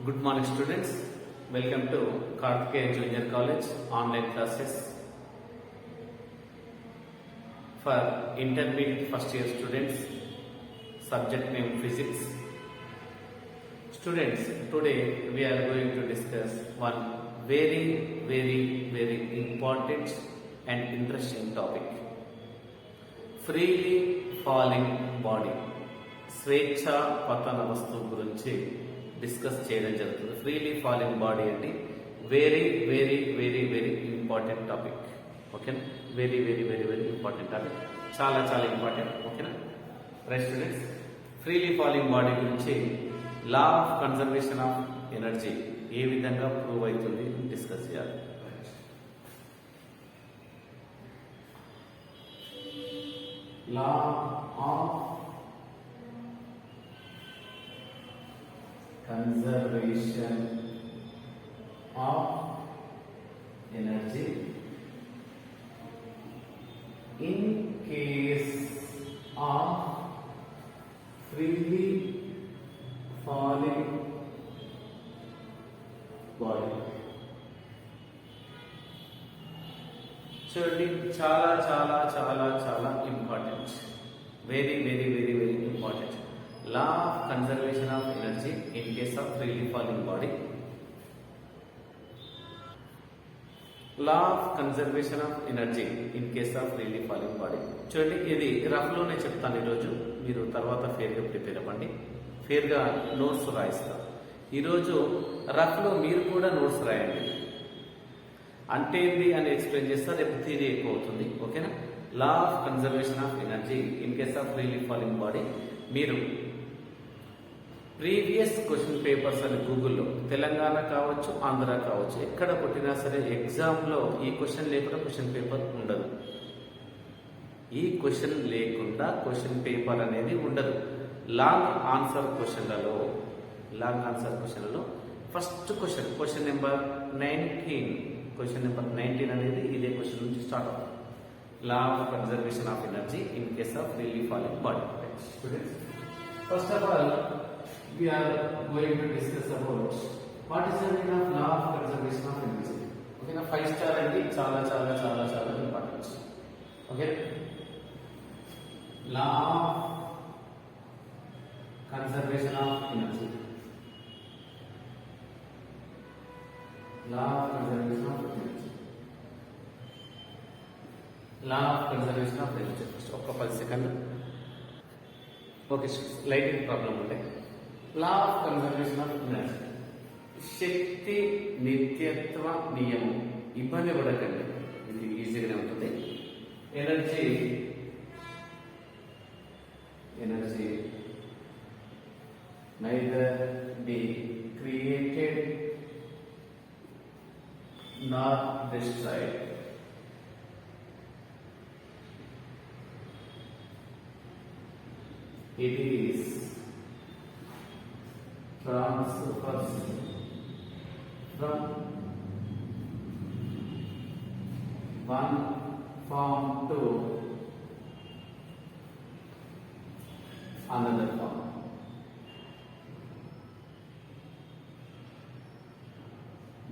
Good morning, students. Welcome to Karthikeya Junior College online classes for intermediate first year students. Subject name physics. Students, today we are going to discuss one very important and interesting topic. Freely falling body. స్వేచ్ఛ పతన వస్తువు గురించి discuss చేయడం జరుగుతుంది. Freely falling body అంటే very important topic. ఓకేనా? Very important topic. చాలా important. ఓకేనా? Right students, freely falling body గురించి law of conservation of energy ఏ విధంగా ప్రూవ్ అవుతుంది డిస్కస్ చేయాలి. Law of conservation of energy in case of freely falling body. చూడండి, చాలా important. Very important. Law of conservation of energy in case of freely falling body. Law of conservation of energy in case of freely falling body. చూడండి, ఇది rough లోనే చెప్తాను ఈరోజు. మీరు తర్వాత ఫేర్గా prepare అవ్వండి. ఫేర్గా నోట్స్ రాయిస్తా. ఈరోజు రఫ్ లో మీరు కూడా నోట్స్ రాయండి. అంటే ఏంటి అని ఎక్స్ప్లెయిన్ చేస్తా. రేపు థియరీ ఎక్కువ అవుతుంది. ఓకేనా? లా of conservation of energy in case of freely falling body. మీరు ప్రీవియస్ క్వశ్చన్ పేపర్స్ అని గూగుల్లో తెలంగాణ కావచ్చు, ఆంధ్ర కావచ్చు, ఎక్కడ కొట్టినా సరే ఎగ్జామ్లో ఈ క్వశ్చన్ లేకుండా క్వశ్చన్ పేపర్ ఉండదు. ఈ క్వశ్చన్ లేకుండా క్వశ్చన్ పేపర్ అనేది ఉండదు. లాంగ్ ఆన్సర్ క్వశ్చన్లలో ఫస్ట్ క్వశ్చన్ నెంబర్ 19 అనేది ఇదే క్వశ్చన్ నుంచి స్టార్ట్ అవుతుంది. Law of conservation of energy in case of freely falling body. Students, first of all, we are going to discuss about what is the meaning of law of conservation of energy. Okay, na 5 star andi చాలా important. Okay, law of conservation of energy. Law of conservation of energy. Law of conservation of energy. First ఒక 10 second. Okay, lighting problem ఉంటే law of conservation of energy. శక్తి నిత్యత్వ నియమం. ఇబ్బంది పడకండి, ఇది ఈజీగానే ఉంటుంది. Energy neither be created not destroyed. It is transfers from one form to another form.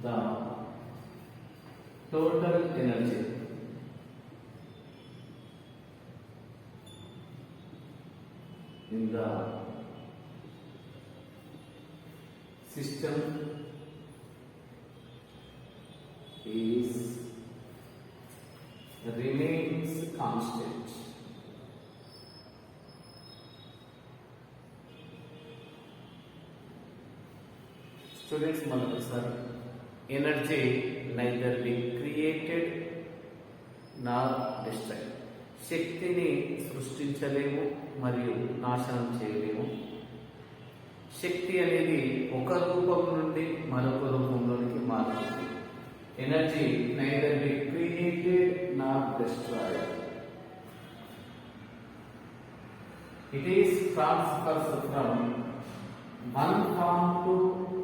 The total energy in the system remains constant. Students, malakasari, energy neither be created nor destroyed. శక్తిని సృష్టించలేము మరియు నాశనం చేయలేము. శక్తి అనేది ఒక రూపం నుండి మరొక రూపంలోనికి మారుతుంది. Energy neither be created not destroyed. It is transfers from one form to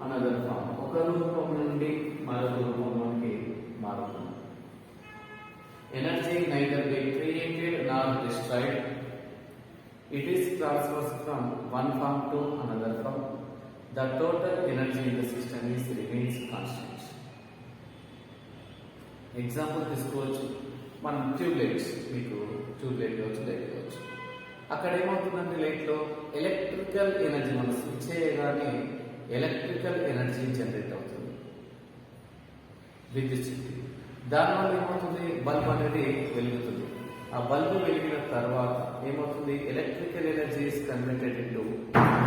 another form. ఒక రూపం నుండి మరొక రూపంలోకి మారుతుంది. Energy neither be created nor destroyed. It is transferred from one form to another form. the total energy in the system is remains constant. Example తీసుకోవచ్చు. మనం tubelights, మీకు tubelight కావచ్చు, లైట్ కావచ్చు. అక్కడ ఏమవుతుందంటే లైట్లో ఎలక్ట్రికల్ ఎనర్జీ మనం స్విచ్ చేయగానే ఎలక్ట్రికల్ ఎనర్జీ జనరేట్ అవుతుంది, విద్యుత్ శక్తి. దానివల్ల ఏమవుతుంది, బల్బ్ అనేది వెలుగుతుంది. ఆ బల్బు వెలిగిన తర్వాత ఏమవుతుంది, electrical energy is converted into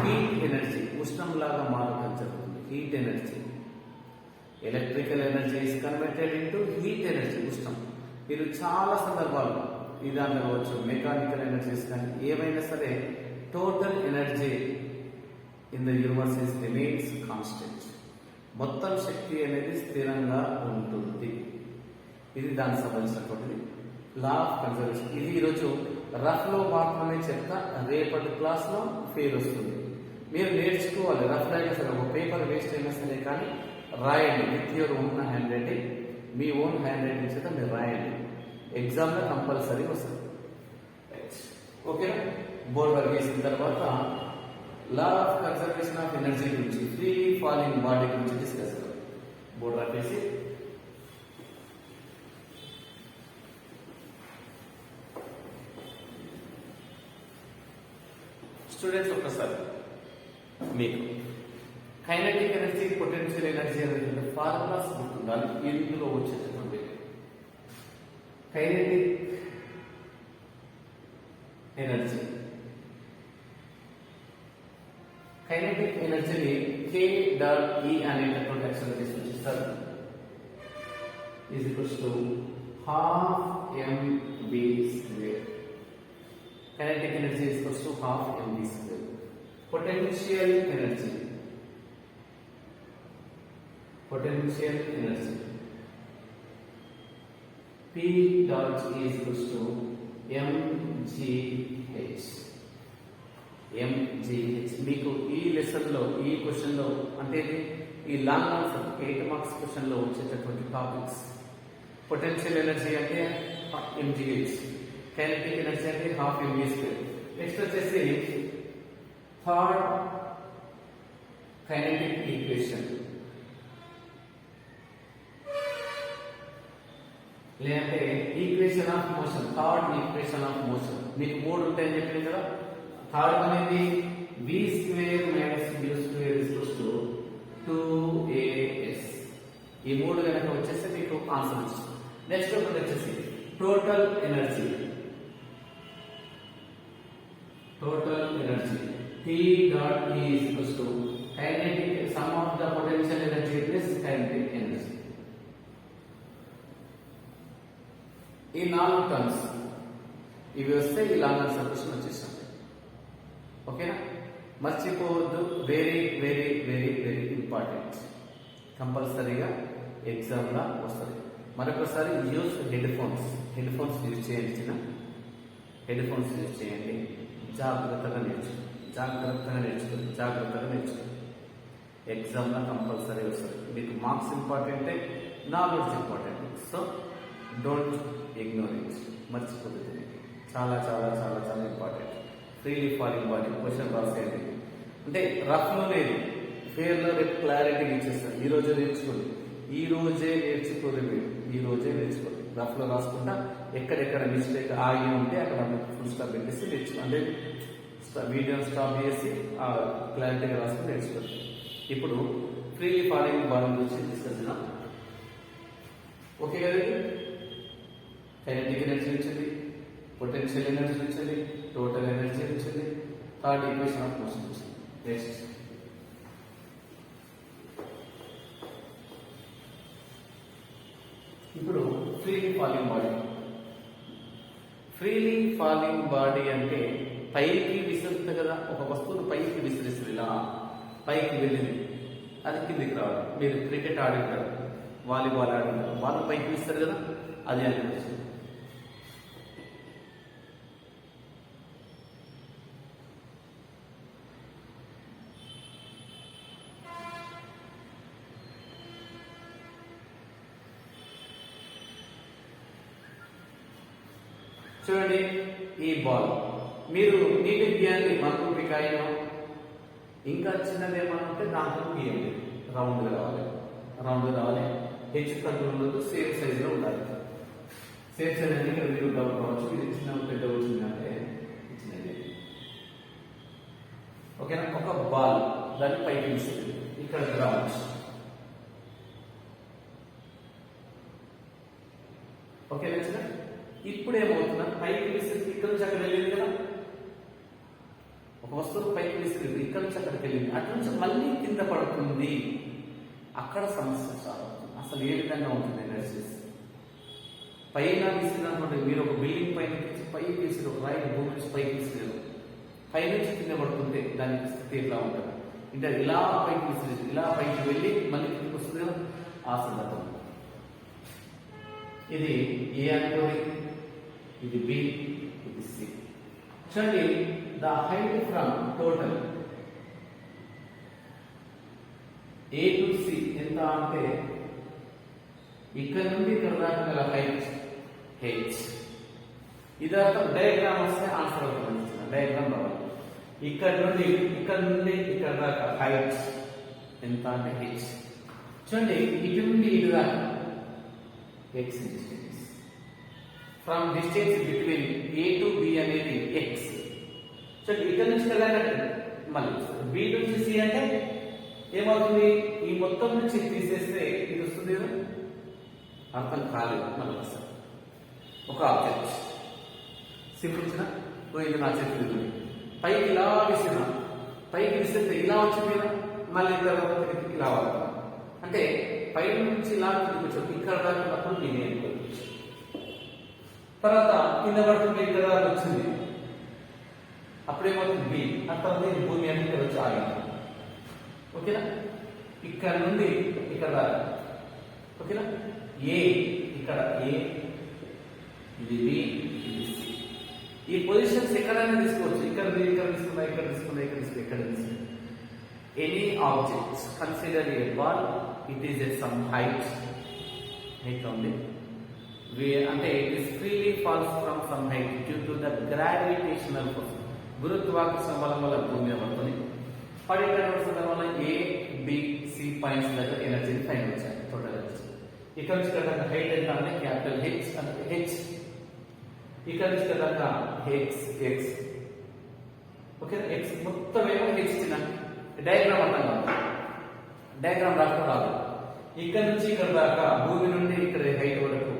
heat energy, ఉష్ణంలాగా మారడం జరుగుతుంది. Heat energy, electrical energy is converted into heat energy, ఉష్ణం. మీరు చాలా సందర్భాల్లో ఇది అనుకోవచ్చు, మెకానికల్ ఎనర్జీస్ కానీ ఏమైనా సరే total energy in the universe is remains constant. మొత్తం శక్తి అనేది స్థిరంగా ఉంటుంది. ఇది దానికి సంబంధించినటువంటిది లా ఆఫ్ కన్జర్వేషన్. ఇది ఈరోజు రఫ్ లో మాత్రమే చెప్తా, రేపటి క్లాస్ లో ఫెయిల్ వస్తుంది. మీరు నేర్చుకోవాలి. రఫ్ అయినా సరే, ఒక పేపర్ వేస్ట్ అయినా సరే కానీ రాయండి with your own hand writing. Me own hand writing చేత మీరు రాయండి, ఎగ్జామ్లో కంపల్సరీ వస్తుంది. ఓకేనా? బోర్డు వర్క్ చేసిన తర్వాత లా ఆఫ్ కన్జర్వేషన్ ఆఫ్ ఎనర్జీ గురించి, ఫ్రీ ఫాలింగ్ బాడీ గురించి డిస్కస్ చేద్దాం. బోర్డు వర్క్ చేసి స్టూడెంట్స్ ఒక్కసారి మీకు కైనెటిక్ ఎనర్జీ, పొటెన్షియల్ ఎనర్జీ అనేది ఫార్ములాస్ గుర్తుండాలి. ఇందులో వచ్చేటటువంటి కైనెటిక్ ఎనర్జీ, కైనెటిక్ ఎనర్జీని K డాట్ E అనేటటువంటి అక్షరం సూచిస్తారు. Is equals to half mv square. Kinetic energy is equals to half mv square. Potential energy, potential energy P dot E is equals to mgh. mgh మీకు ఈ lesson లో, ఈ question లో, అంటే ఈ లాంగ్ ఆన్సర్ 8 మార్క్స్ క్వశ్చన్ లో వచ్చేటటువంటి topics. Potential energy అంటే mgh, కైనెటిక్ ఎనర్జీ అంటే హాఫ్ mv స్క్వేర్. నెక్స్ట్ వచ్చేసి థర్డ్ కైనెటిక్ ఈక్వేషన్, లేదంటే equation of motion, third equation of motion. మీకు మూడు ఉంటాయని చెప్పింది కదా. థర్డ్ అనేది v square minus u square is equals to 2as. ఈ మూడు కనుక వచ్చేసి మీకు ఆన్సర్ వస్తుంది. నెక్స్ట్ ఒకటి వచ్చేసి total energy, total energy P dot E is equals to kinetic sum of the potential energy plus kinetic energy. ఈ నాలుగు టర్మ్స్ ఇవి వస్తే ఈ లాంగ్ ఆన్సర్ క్వశ్చన్ వచ్చేసాం. ఓకేనా? మర్చిపోవద్దు, very very very very important, కంపల్సరీగా ఎగ్జామ్లో వస్తుంది. మరొకసారి use head phones, head phones use చేయించిన హెడ్ ఫోన్స్ యూజ్ చేయండి. జాగ్రత్తగా నేర్చుకోండి, జాగ్రత్తగా నేర్చుకోండి, జాగ్రత్తగా నేర్చుకోండి. ఎగ్జామ్లో కంపల్సరీ వస్తుంది. మీకు మార్క్స్ ఇంపార్టెంటే, knowledge important. So don't ignore it, మర్చిపోతుంది. చాలా చాలా చాలా చాలా important. Freely falling body question రాసేయండి. అంటే రఫ్లో లేదు, ఫేర్లో రేపు క్లారిటీ ఇచ్చేస్తారు. ఈ రోజే నేర్చుకోండి, ఈ రోజే నేర్చుకోరు, మీరు ఈ రోజే నేర్చుకోండి. రఫ్లో రాసుకుంటా ఎక్కడెక్కడ మిస్టేక్ ఆగి ఉంటే అక్కడ ఫుల్ స్టాప్ పెట్టేసి నేర్చుకో, అంటే వీడియోని స్టాప్ చేసి క్లారిటీగా రాసుకుని నేర్చుకోండి. ఇప్పుడు ఫ్రీలీ ఫాలింగ్ బాడీ గురించి డిస్కస్ చేద్దాం. ఓకే కదండి? కైనెటిక్ ఎనర్జీ వచ్చింది, పొటెన్షియల్ ఎనర్జీ వచ్చింది, టోటల్ ఎనర్జీ వచ్చింది, థర్డ్ ఈక్వేషన్ ఆఫ్ మోషన్ వచ్చింది. నెక్స్ట్ ఇప్పుడు freely falling body. Freely falling body అంటే పైకి విసురుతుంది కదా, ఒక వస్తువును పైకి విసిరిస్తుంది, ఇలా పైకి వెళ్ళింది, అది కిందికి రావాలి. మీరు క్రికెట్ ఆడింటారు, వాలీబాల్ ఆడింటారు, వాళ్ళు పైకి విస్తారు కదా, అది అనిపించింది. చూడండి, ఈ బాల్ మీరు నీటి గీయండి 1 రూపీ కాయిన్, ఇంకా చిన్నది ఏమన్నా ఉంటే దాంట్లో గీయండి, రౌండ్గా రావాలి. హెచ్ కంట్రోల్ సేమ్ సైజులో ఉండాలి. సేమ్ సైజ్ అంటే ఇక్కడ మీరు డౌట్ కావచ్చు, ఇది చిన్న పెద్ద వచ్చిందంటే చిన్నది. ఓకేనా? ఒక బాల్ దాన్ని పైకి ఇస్తుంది, ఇక్కడ గ్రౌండ్. ఓకే నచ్చిన? ఇప్పుడు ఏమవుతున్నా పైకి విసిరి ఇక్కడ నుంచి అక్కడ వెళ్ళింది కదా, ఒక వస్తువు పైకి విసిరి ఇక్కడ నుంచి అక్కడికి వెళ్ళింది, అటు నుంచి మళ్ళీ కింద పడుతుంది. అక్కడ సమస్య చాలా అసలు ఏ విధంగా ఉంటుంది ఎనర్జీస్. పైన విసిరినటువంటి మీరు ఒక బిల్డింగ్ పైన నుంచి పైకి విసిరి, ఒక రాయి భూమి నుంచి పైకి విసిరారు, పై నుంచి కింద పడుతుంటే దానికి స్థితి ఎట్లా ఉంటుంది అంటే ఇలా పైకి విసిరి ఇలా పైకి వెళ్ళి మళ్ళీ కిందకి వస్తుంది కదా, ఆ సందర్భం. ఇది ఏ అనుకోండి, ఇది బి, ఇది సి. చూడండి, the height from total A to C ఎంత అంటే ఇక్కడ నుండి ఇక్కడ దాకా గల హైట్ హెచ్. ఇది అర్థం డయాగ్రామ్ వస్తే ఆన్సర్ అవుతుంది. డయాగ్రామ్ రావాలి. ఇక్కడ నుండి ఇక్కడ దాకా హైట్ ఎంత అంటే హెచ్. చూడండి, ఇటు నుండి ఇటు దాకా X distance. From distance between A to be అనేది ఎక్స్. చూడండి, ఇక్కడ నుంచి వెళ్ళాలంటే మళ్ళీ బి నుంచి సి అంటే ఏమవుతుంది, ఈ మొత్తం నుంచి తీసేస్తే ఇది వస్తుంది కదా, అర్థం కాలేదు. మళ్ళీ వస్తుంది ఒక ఆబ్జెక్ట్ సింపుల్చిన ఇది నా చేతులు పైకి ఇలా విసిరిన, పైకి విసిరితే ఇలా వచ్చింది కదా, మళ్ళీ ఇలా అవుతుంది. అంటే పై నుంచి ఇలా కూర్చోండి, ఇక్కడ దాకున్నప్పుడు నేను అనుకోవచ్చు. తర్వాత కింద పడుతుంది, ఇక్కడ దాకా వచ్చింది, అప్పుడేమవుతుంది బి, అర్థం భూమి అని ఇక్కడ వచ్చి ఆగింది. ఓకేనా? ఇక్కడ నుండి ఇక్కడ దాకా. ఓకేనా? ఏ ఇక్కడ ఏ, ఇది బి, ఇది సి. ఈ పొజిషన్స్ ఎక్కడైనా తీసుకోవచ్చు. ఇక్కడ తీసుకున్నా, ఇక్కడ తీసుకున్నా, ఇక్కడ తీసుకున్నా. Any objects consider a ball, it is at some height. Height ఉంది అంటే it is freely falls from some height due to the gravitational force. గురుత్వాకర్షణ బలం వల్ల భూమి మీద పడుతుంది. పడేటటువంటి సందర్భంలో ఏ, బి, సి పాయింట్స్ దగ్గర ఎనర్జీని ఫైండ్ వచ్చాయి. టోటల్ ఎనర్జీ ఇక్కడ నుంచి ఇక్కడ హైట్ ఎంత అంటే క్యాపిటల్ హెచ్ అంటే హెచ్. ఇక్కడ నుంచి ఇక్కడ హెచ్ ఎక్స్. ఓకే, ఎక్స్ మొత్తం ఏమో హెచ్ చిన్న డయాగ్రామ్ అర్థం కాదు, డయాగ్రామ్ రాకుండా రాదు. ఇక్కడ నుంచి ఇక్కడ దాకా భూమి నుండి ఇక్కడ హైట్ వరకు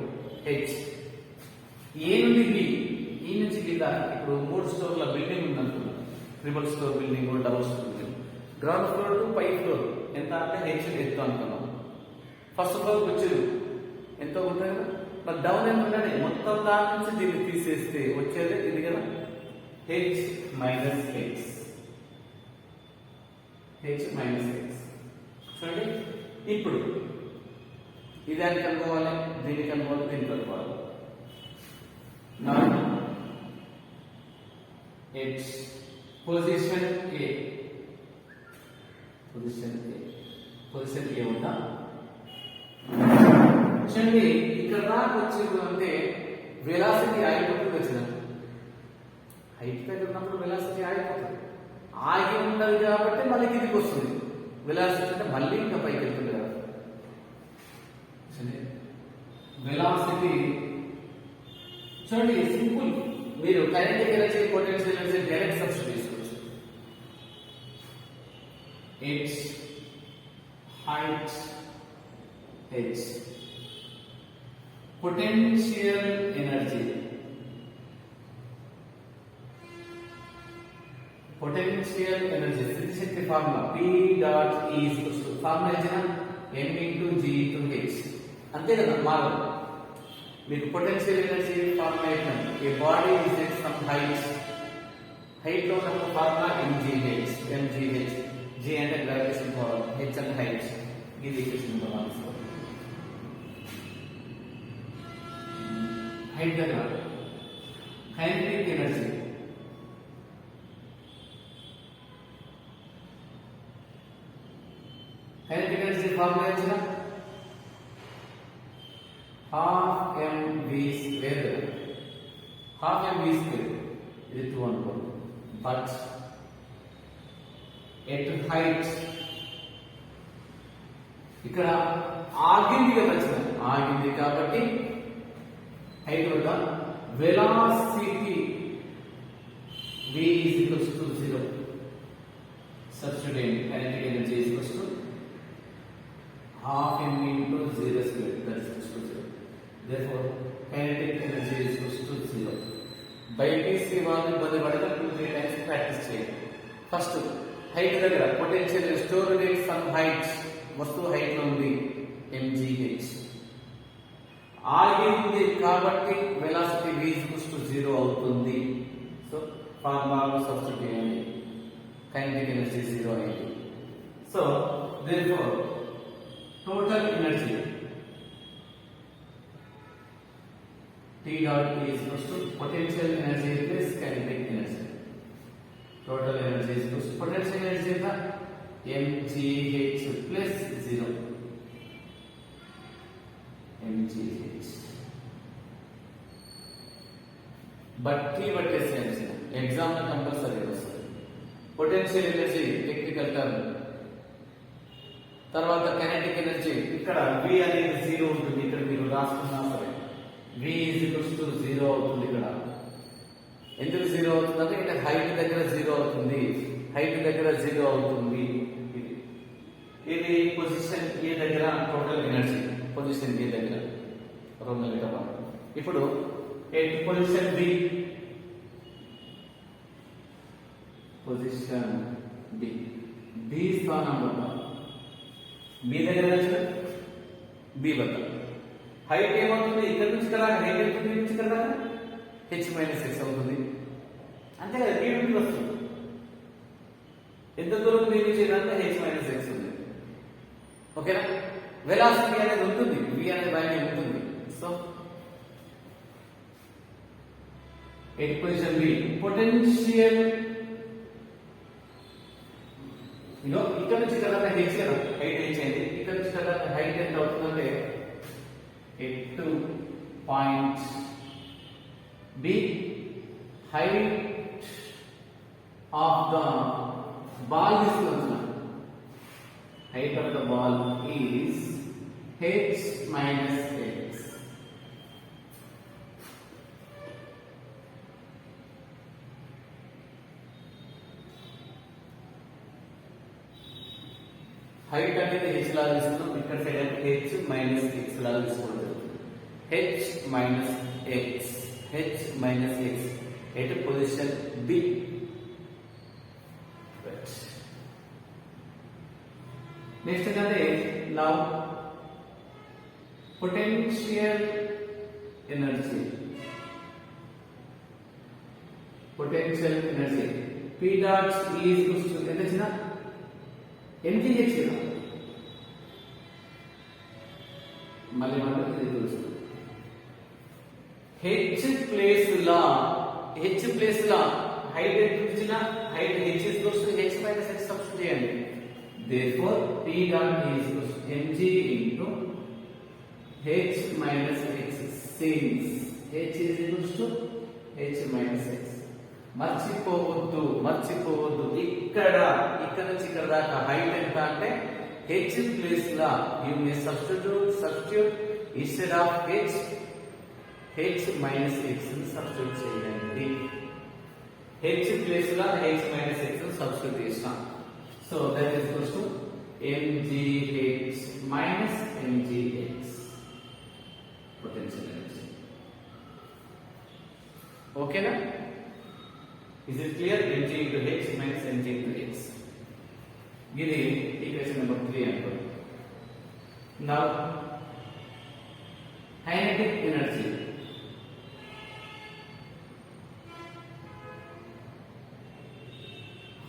హెచ్. ఏ నుండి బి, ఈ నుంచి బి దాకా ఇప్పుడు 3 స్టోర్ల బిల్డింగ్ ఉంది అనుకున్నాం. Triple store building, double store building. Ground floor to పై ఫ్లోర్ ఎంత అంటే హెచ్ ఎత్తు అనుకున్నాం. ఫస్ట్ ఫ్లోర్ వచ్చేది ఎంతో ఉంటుంది కదా, మరి డౌన్ ఎంత ఉండాలి, మొత్తం దాని నుంచి దీన్ని తీసేస్తే వచ్చేది ఇది కదా, H minus H. H minus H. చూడండి, ఇప్పుడు ఇది దాన్ని కనుక్కోవాలి, దీన్ని కనుక్కోవాలి, దీన్ని కనుక్కోవాలి. హెచ్ పొజిషన్ ఏ, పొజిషన్ ఏ ఉందా? చూడండి, ఇక్కడ దాకా వచ్చేది అంటే వెలాసిటీ ఆగిపోతుంది. వచ్చిన హైట్ పైన ఉన్నప్పుడు వెలాసిటీ ఆగిపోతుంది, ఆగి ఉండదు కాబట్టి మళ్ళీ కిందికి వస్తుంది. వెలాసిటీ అంటే మళ్ళీ ఇంకా పైకి వెళ్తుంది కదా. వెలాసిటీ చూడండి సింపుల్, మీరు kinetic energy, potential energy direct substitute చేసుకోవచ్చు. H height H potential energy, potential energy స్థితిశక్తి formula P dot E formula ఇచ్చిన m into G into H. అంతే కదా మారదు. మీకు పొటెన్షియల్ ఎనర్జీ ఫార్ములా ఇచ్చిన a body is at some height, height లో ఉన్న ఫార్ములా mgh. G అంటే గ్రావిటేషన్ పవర్, H అంటే హైట్. ఇది ఈక్వేషన్ నెంబర్ 1. హైట్ దగ్గర kinetic energy kinetic energy formula ఇచ్చిన half mv square, half mv square ఇది 2 అనుకోండి. బట్ ఎట్ హైట్ ఇక్కడ ఆగింది కదా ఆగింది కాబట్టి హైట్ వద్ద velocity v is equals to 0. Substitute kinetic energy is equals to half m into 0 square, that is equals to 0. Therefore kinetic energy is equals to 0. BiPC వాళ్ళు ఇబ్బంది పడక 2-3 టైమ్స్ ప్రాక్టీస్ చేయండి. ఫస్ట్ హైట్ దగ్గర potential stored at some height, వస్తువు height లో ఉంది mgh, ఆగింది కాబట్టి velocity v is equals to 0 అవుతుంది. సో ఫార్ములా సబ్స్టిట్యూట్ చేయండి, kinetic energy 0 అయింది. So therefore total energy T dot E is equals to potential energy plus kinetic energy. Total energy is equals to potential energy ఎంత mgh plus 0 mgh. బట్టి పట్టేసేయండి, exam లో compulsory వస్తుంది. Potential energy technical term, తర్వాత kinetic energy. ఇక్కడ v అనేది 0 ఉంటుంది, ఇక్కడ మీరు రాసుకున్నా సరే v is equals to 0 అవుతుంది. ఇక్కడ ఎందుకు 0 అవుతుంది అంటే ఇక్కడ హైట్ దగ్గర 0 అవుతుంది, హైట్ దగ్గర 0 అవుతుంది. ఇది పొజిషన్ ఏ దగ్గర టోటల్ ఎనర్జీ, పొజిషన్ ఏ దగ్గర 2 లీటర్. ఇప్పుడు పొజిషన్ b, పొజిషన్ b స్థానం వద్ద b దగ్గర b వద్ద హైట్ ఏమవుతుంది, ఇక్కడ నుంచి కదా హైట్ ఎంత నుంచి కదా h మైనస్ x అవుతుంది, అంతే కదా. b నుండి వస్తుంది, ఎంత దూరం b నుంచి అంటే h మైనస్ x ఉంది. ఓకేనా. వెలాసిటీ అనేది ఉంటుంది, v అనే వాల్యూ ఉంటుంది. So at position b potential ఇగో ఇక్కడ నుంచి కదా h కదా, హైట్ h అయింది, ఇక్కడ నుంచి కదా హైట్ ఎంత అవుతుందంటే at point b height of the ball తీసుకుంటున్నాం. Height of the ball is h minus x. Height అనేది h లాగా తీసుకున్నాం, ఇక్కడ సైడ్ అంటే h మైనస్ x లాగా తీసుకోవడం జరుగుతుంది. h minus x at position b. Next ఏంటంటే now potential energy p dot e is equals to ఎంత చిన్న mgh కదా, మళ్ళీ మనకి తెలుసు h ప్లేస్ లా హైట్ ఎంత ఇచ్చిన height h is equals to h minus x substitute చేయండి. therefore p dot e is equals to mg into h minus x since h is equals to h minus x. మర్చిపోవద్దు ఇక్కడ నుంచి ఇక్కడ దాకా height ఎంత అంటే h place law you may substitute instead of h minus x ని substitute చేయండి. h place లా h minus x ని సబ్స్టిట్యూట్ చేస్తాం. So that is equals to mgh minus mgx potential energy. ఓకేనా? Is it clear? mg into h minus mg into x. ఇది equation number 3 అనుకోండి. Now kinetic energy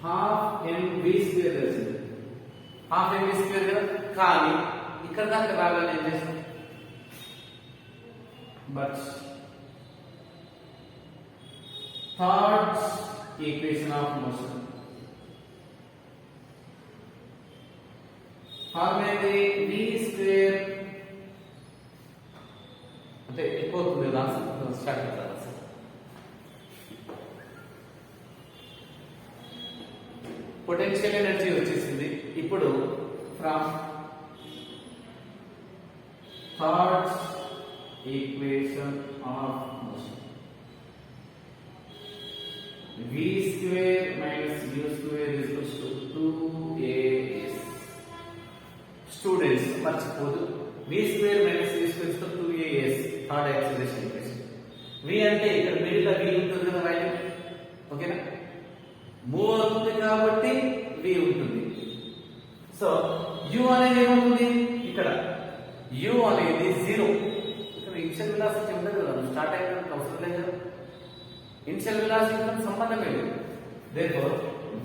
half mv square వచ్చింది, half mv square కదా. కానీ ఇక్కడ దాకా రాగానే ఏం చేస్తాం, but third equation of motion formula v square అంటే ఎక్కువ అవుతుంది కదా, స్టార్ట్ అవుతుంది. Potential energy from third equation of motion. V square minus u square is equals to 2as. Students, మర్చిపోదు v square minus u square is equal to 2as third acceleration equation. v అంటే ఇక్కడ middle లో v ఉంటుంది కదా value, ఓకేనా? Move అవుతుంది కాబట్టి v ఉంటుంది. సో u అనేది ఏమవుతుంది ఇక్కడ? u అనేది 0. ఇక్కడ ఇనిషియల్ వెలాసిటీ ఉండదు కదా, స్టార్ట్ అయిన అవసరం లేదు కదా, ఇనిషియల్ వెలాసిటీతో సంబంధం లేదు. therefore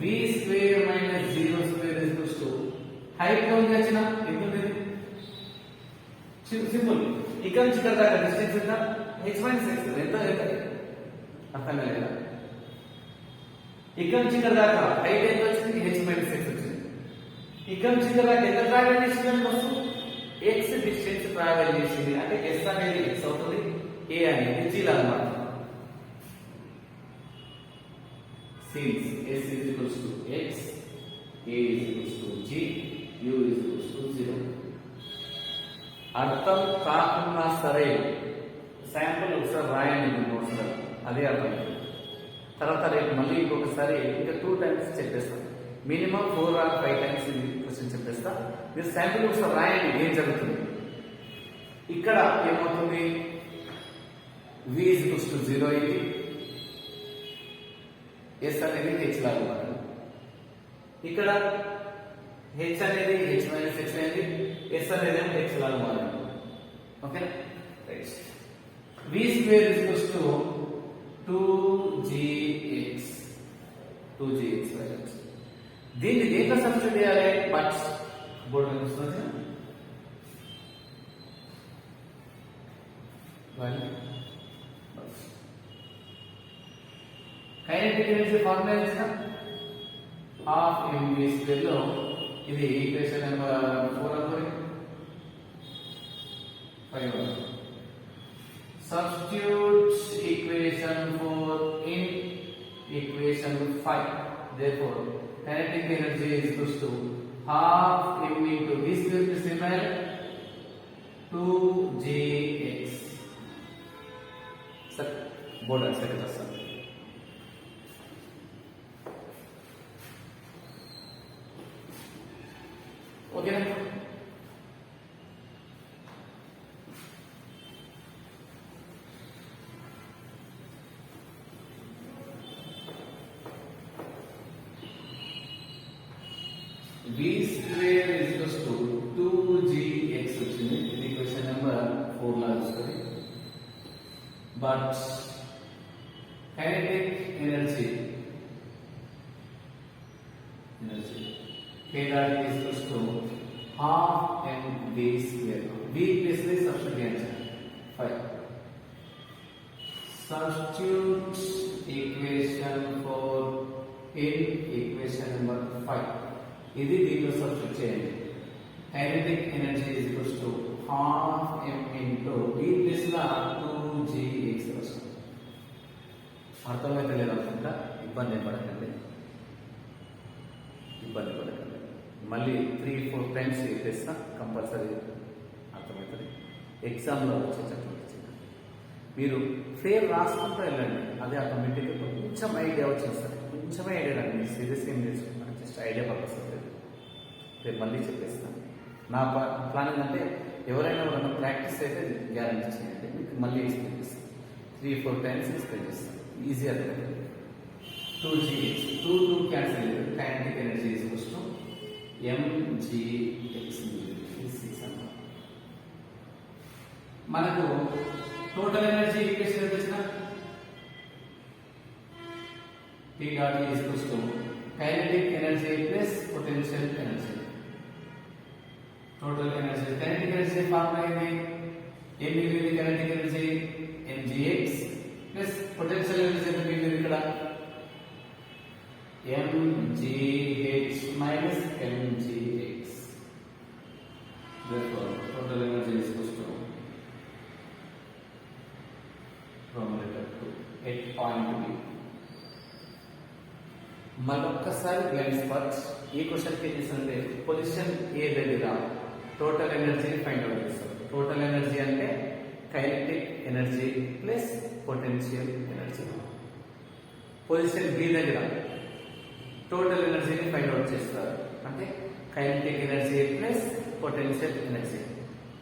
v square minus 0 square is equals to height లో ఉంది వచ్చిన ఎంత ఉంది? సింపుల్. ఇక్కడ నుంచి ఇక్కడ దాకా డిస్టెన్స్ ఎంత? h minus x. ఎంత అర్థం కాలేదా? ఇక్కడ నుంచి ఇక్కడ దాకా హైట్ ఎంత వచ్చింది? h minus x వచ్చింది. ఇక్కడ నుంచి ఇక్కడ దాకా ఎంత ట్రావెల్ చేసింది? వస్తువు x డిస్టెన్స్ ట్రావెల్ చేసింది అంటే s అనేది x అవుతుంది, a అనేది g లాగా మారుతుంది. Since s is equals to x, a is equals to g, u is equals to 0. అర్థం కాకుండా సరే శాంపుల్ ఒకసారి రాయండి మీ నోట్స్ లో, అదే అర్థం. తర్వాత రేపు మళ్ళీ ఇంకొకసారి ఇంకా 2 టైమ్స్ చెప్పేస్తాను, మినిమం 4 or 5 టైమ్స్ క్వశ్చన్ చెప్పేస్తా. మీరు శాంపుల్ ఒకసారి రాయండి ఏం జరుగుతుంది. ఇక్కడ ఏమవుతుంది? v is equals to 0 ఇది, s అనేది h లాగా మారుతుంది. ఇక్కడ h అనేది h minus x అనేది s అనేది x లాగా మారుతుంది. Okay right. v square is equals to 2gx. 2gx right. దీన్ని దేంట్లో సబ్స్టిట్యూట్ చేయాలి? బట్ బోర్డు మీద వస్తుంది కైనెటిక్ ఎనర్జీ ఫార్ములా ఇచ్చిన హాఫ్ mv స్క్వేర్ లో ఇది ఈక్వేషన్ నెంబర్ 4 అనుకోండి, 5. Substitute equation 4 in equation 5. Therefore, kinetic energy is equals to half m into v square plus m 2gx. Sir, board answer చేస్తాను. ఓకేనా? v square is equals to 2gx వచ్చింది. ఇది question number 4 లా వస్తుంది. But kinetic energy k dot is equals to half mv square. v place में substitute किया 5. Substitute equation 4 in equation number 5. ఇది దీంట్లో substitute చేయండి. Kinetic energy is equals to half m into v plus law 2gx వస్తుంది. అర్థమైతే లేదు అనుకుంటా, ఇబ్బంది పడకండి. మళ్ళీ 3-4 టైమ్స్ చేస్తా, కంపల్సరీ అర్థమవుతుంది. ఎగ్జామ్లో వచ్చేటటువంటి మీరు ఫెయిల్ రాసుకుంటూ వెళ్ళండి, అదే ఆటోమేటిక్గా కొంచెం ఐడియా వచ్చేస్తుంది. కొంచెమే ఐడియా రాదు, మీరు సీరియస్ ఏం చేసుకుంటారు, జస్ట్ ఐడియా పర్పస్ లేదు. రేపు మళ్ళీ చెప్పేస్తాను. నా ప్లానింగ్ అంటే ఎవరైనా ప్రాక్టీస్ అయితే గ్యారంటీ చేయండి, మీకు మళ్ళీ ఎక్స్ప్లెయిన్ చేస్తాను. 3-4 టైమ్స్ ఎక్స్ప్లెయిన్ చేస్తాను, ఈజీ అర్థమవుతుంది. 2gx 2 cancel, kinetic energy is equals to mgx. మనకు టోటల్ ఎనర్జీ ఈక్వేషన్ ఎంత వచ్చినా T dot E is equals to kinetic energy plus potential energy. Total energy, kinetic energy formula ఏంటి? ఏం మిగిలింది? kinetic energy mgx plus potential energy ఎంత మిగిలింది ఇక్కడ? mgh minus mgx. Therefore, total energy is equals to from letter to 8.B. మరొక్కసారి glance parch ఈ క్వశ్చన్కి ఏం చేస్తానంటే పొజిషన్ ఏ దగ్గర టోటల్ ఎనర్జీ ఫైండ్ అవుట్ చేస్తాం. టోటల్ ఎనర్జీ అంటే kinetic energy plus potential energy. Position B దగ్గర టోటల్ ఎనర్జీని ఫైండ్ అవుట్ చేస్తారు, అంటే kinetic energy plus potential energy.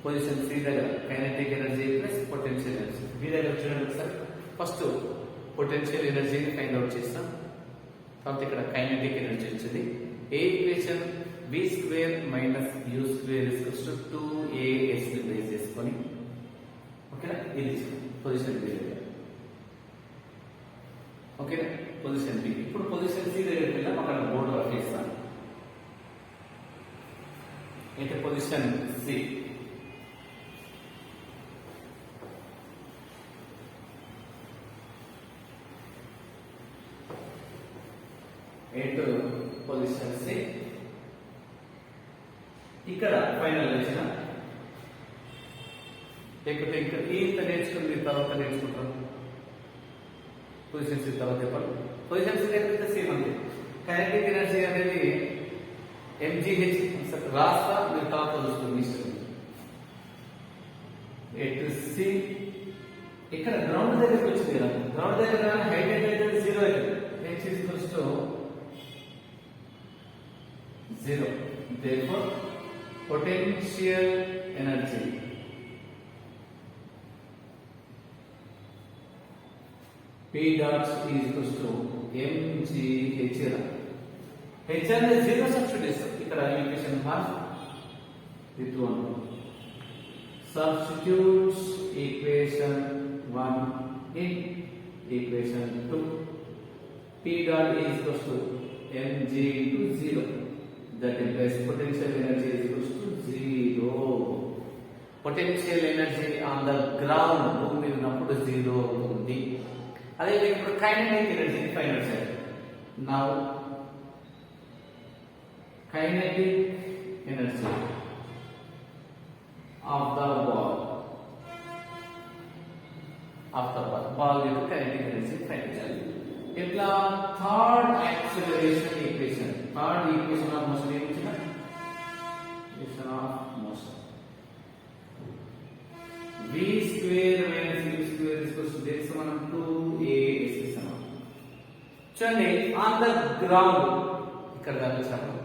Position C దగ్గర kinetic energy plus potential energy. B దగ్గర చూడండి సార్, ఫస్ట్ పొటెన్షియల్ ఎనర్జీని ఫైండ్ అవుట్ చేస్తాం, తర్వాత ఇక్కడ కైనెటిక్ ఎనర్జీ వచ్చింది. A equation B square minus U square is to 2as ని బేస్ చేసుకొని, ఓకేనా, ఇది పొజిషన్ బి దగ్గర. ఓకేనా, పొజిషన్ బి. ఇప్పుడు పొజిషన్ సి దగ్గరికి వెళ్ళాం, అక్కడ బోర్డు వర్క్ చేస్తాను. అయితే position C into position C. ఇక్కడ ఫైనల్ వచ్చిన లేకపోతే ఇక్కడ ఇంత నేర్చుకుంది తర్వాత నేర్చుకుంటాం. పొజిషన్ సి తర్వాత చెప్పాలి. పొజిషన్ సి దగ్గర సేమ్ అంతే. కైనెటిక్ ఎనర్జీ అనేది mgh రాస్తా, మీరు తర్వాత చూస్తుంది ఇష్టం. ఎటు సి ఇక్కడ గ్రౌండ్ దగ్గరికి వచ్చింది కదా, గ్రౌండ్ దగ్గర హైట్ అయితే 0 అవుతుంది. h is equals to 0. Therefore, potential energy P dot is equals to mgh. h అనేది 0 సబ్స్టిట్యూట్. ఇక్కడ equation 1 with 1 substitutes equation 1 in equation 2. P dot is equals to mg into 0. That implies potential energy is equals to 0. Potential energy on the ground భూమి మీద ఉన్నప్పుడు 0 అవుతుంది. అదే ఇప్పుడు kinetic energy find out చేయాలి. Now kinetic energy of the ball యొక్క kinetic energy find చేయాలి. ఇట్లా third acceleration equation, third equation of motion ఏమిచ్చిన equation of motion v square minus u square equals to దేనికి సమానం 2as కి సమానం. చూడండి ఆన్ ద గ్రౌండ్ ఇక్కడ గమనించాము.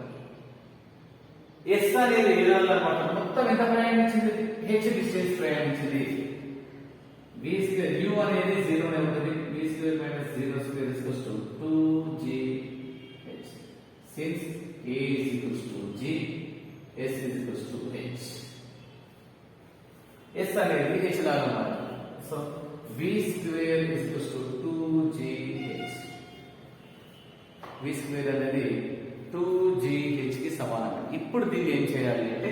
ఎస్ అనేది ఏదన్నమాట మొత్తం ఎంత ప్రయాణించింది, హెచ్ డిస్టెన్స్ ప్రయాణించింది. v స్క్వేర్ u అనేది 0 నే ఉంటుంది. v square minus 0 square equals to 2gh. Since a is equals to g, s is equals to h. s అనేది h లాగా మారుతుంది. So v square is equals to 2gh. v square అనేది 2gh కి సమానం. ఇప్పుడు దీన్ని ఏం చేయాలి అంటే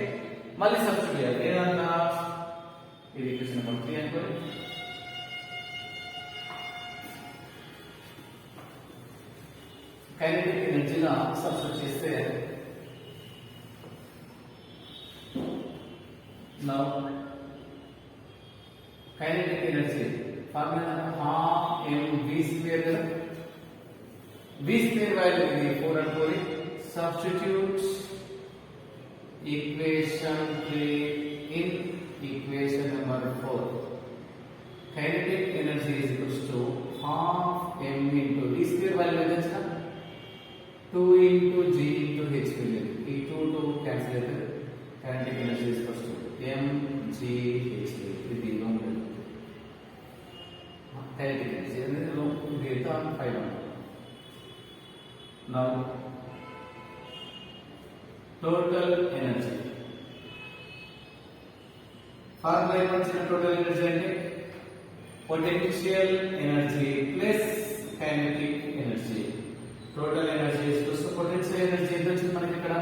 మళ్ళీ సబ్స్టిట్యూట్ చేయాలి. ఏదన్నా ఇది ఈక్వేషన్ నెంబర్ 3 అనుకోండి. కైనెటిక్ ఎనర్జీగా సబ్స్టిట్యూట్ చేస్తే now kinetic energy formula ½ mv square కదా. v స్క్వేర్ వాల్యూ ఇది 4 అనుకోండి. Substitute equation 3 in equation number 4. Kinetic energy is equals to ½ m into v square value ఎంత 2 into g into h వెళ్ళింది. ఈ 2 cancel అవుతుంది. Kinetic energy is equals to mgh. ఇది ఉంది. Kinetic energy అనేది greater than 5. Now total energy ఫార్ములా ఏమొచ్చిన total energy అంటే potential energy plus kinetic energy. Total energy equals to potential energy ఎంత వచ్చింది మనకి ఇక్కడ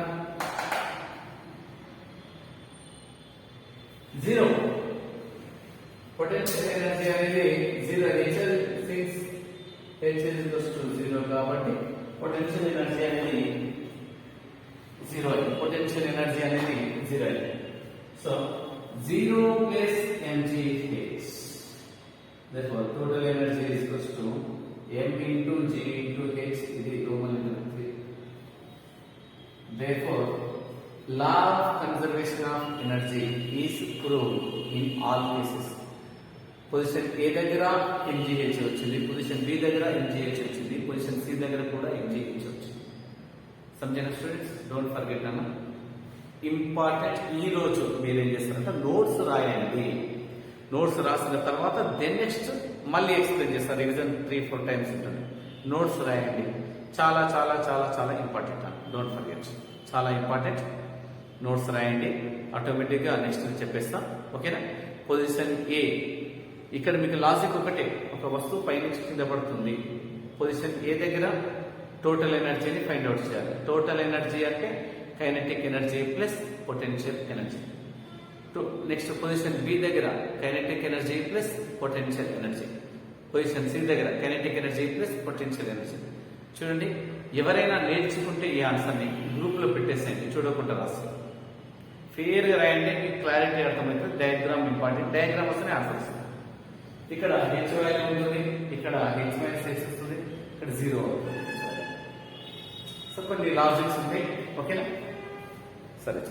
0. పొటెన్షియల్ ఎనర్జీ అనేది 0. H since H is equals to 0 కాబట్టి పొటెన్షియల్ ఎనర్జీ అనేది 0 అయింది. పొటెన్షియల్ ఎనర్జీ అనేది 0 అయింది. So 0 plus mgh. Therefore, total energy is equals to m into g into h. ఇది Roman number 3. therefore law of conservation of energy is proved in all cases. Position A దగ్గర mgh వచ్చింది, position B దగ్గర mgh వచ్చింది, position C దగ్గర కూడా mgh వచ్చింది. సమझना students, don't forget అన్న. ఇంపార్టెంట్ ఈ రోజు మీరు ఏం చేస్తారంటే నోట్స్ రాయండి. నోట్స్ రాసిన తర్వాత దెన్ నెక్స్ట్ మళ్ళీ ఎక్స్ప్లెయిన్ చేస్తారు. రివిజన్ 3-4 టైమ్స్ ఉంటుంది. నోట్స్ రాయండి. చాలా చాలా చాలా చాలా ఇంపార్టెంట్ అన్న, డోంట్ ఫర్గెట్. చాలా ఇంపార్టెంట్. నోట్స్ రాయండి, ఆటోమేటిక్గా నెక్స్ట్ చెప్పేస్తా. ఓకేనా? పొజిషన్ ఏ, ఇక్కడ మీకు లాజిక్ ఒకటే, ఒక వస్తువు పైనుంచి కింద పడుతుంది. పొజిషన్ ఏ దగ్గర టోటల్ ఎనర్జీని ఫైండ్ అవుట్ చేయాలి. టోటల్ ఎనర్జీ అంటే kinetic energy plus potential energy. Next position B దగ్గర kinetic energy plus potential energy. Position C దగ్గర kinetic energy plus potential energy. చూడండి, ఎవరైనా నేర్చుకుంటే ఈ ఆన్సర్ని గ్రూప్లో పెట్టేసేయండి, చూడకుండా రాస్తారు. ఫేర్గా రాయండి, మీకు క్లారిటీ అర్థమవుతుంది. Diagram important. డయాగ్రామ్ వస్తేనే ఆన్సర్ వస్తుంది. ఇక్కడ హెచ్ వాల్యూ ఉంటుంది, ఇక్కడ హెచ్ మైనస్ హెచ్ వస్తుంది, ఇక్కడ 0 అవుతుంది. సో కొన్ని లాజిక్స్ ఉంటాయి. ఓకేనా? సరే.